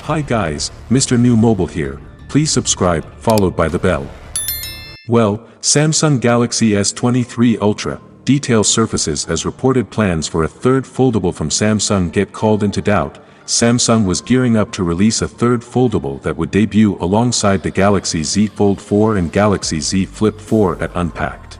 Hi guys, Mrnewmobile here, please subscribe, followed by the bell. Well, Samsung Galaxy S23 Ultra, details surfaces as reported plans for a third foldable from Samsung get called into doubt. Samsung was gearing up to release a third foldable that would debut alongside the Galaxy Z Fold 4 and Galaxy Z Flip 4 at Unpacked.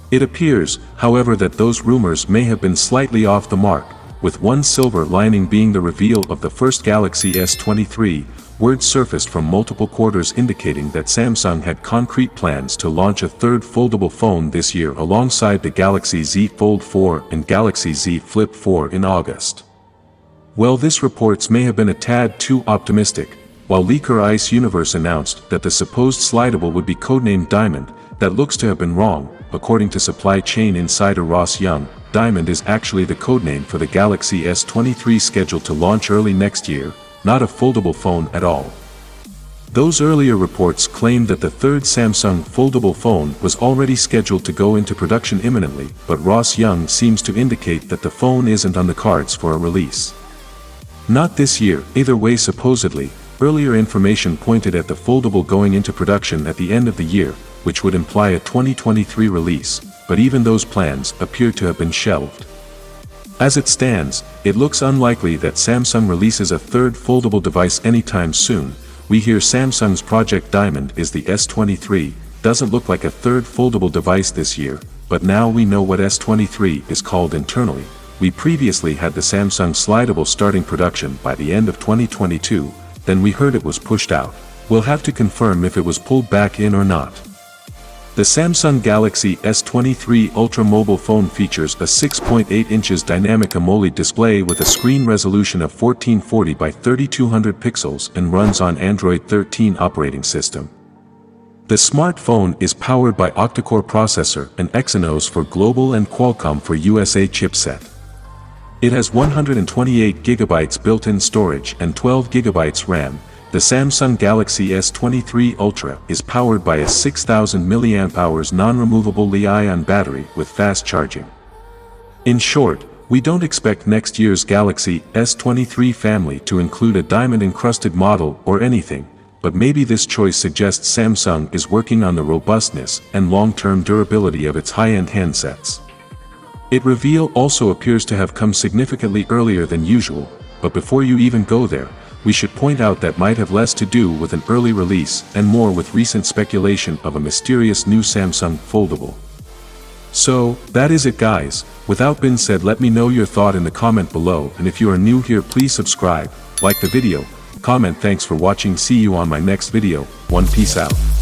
It appears, however, that those rumors may have been slightly off the mark, with one silver lining being the reveal of the first Galaxy S23. Word surfaced from multiple quarters indicating that Samsung had concrete plans to launch a third foldable phone this year alongside the Galaxy Z Fold 4 and Galaxy Z Flip 4 in August. Well, this reports may have been a tad too optimistic. While leaker Ice Universe announced that the supposed slidable would be codenamed Diamond, that looks to have been wrong. According to supply chain insider Ross Young, Diamond is actually the codename for the Galaxy S23 scheduled to launch early next year, not a foldable phone at all. Those earlier reports claimed that the third Samsung foldable phone was already scheduled to go into production imminently, but Ross Young seems to indicate that the phone isn't on the cards for a release. Not this year, either way. Supposedly, earlier information pointed at the foldable going into production at the end of the year, which would imply a 2023 release, but even those plans appear to have been shelved. As it stands, it looks unlikely that Samsung releases a third foldable device anytime soon. We hear Samsung's Project Diamond is the S23, doesn't look like a third foldable device this year, but now we know what S23 is called internally. We previously had the Samsung slidable starting production by the end of 2022, then we heard it was pushed out. We'll have to confirm if it was pulled back in or not. The Samsung Galaxy S23 Ultra mobile phone features a 6.8 inches dynamic AMOLED display with a screen resolution of 1440 by 3200 pixels and runs on Android 13 operating system. The smartphone is powered by octa-core processor and Exynos for global and Qualcomm for USA chipset. It has 128 GB built-in storage and 12 GB RAM. The Samsung Galaxy S23 Ultra is powered by a 6000 mAh non-removable Li-ion battery with fast charging. In short, we don't expect next year's Galaxy S23 family to include a diamond-encrusted model or anything, but maybe this choice suggests Samsung is working on the robustness and long-term durability of its high-end handsets. Its reveal also appears to have come significantly earlier than usual, but before you even go there, we should point out that might have less to do with an early release and more with recent speculation of a mysterious new Samsung foldable. So, that is it guys. Without being said, let me know your thought in the comment below, and if you are new here, please subscribe, like the video, comment. Thanks for watching. See you on my next video. Peace out.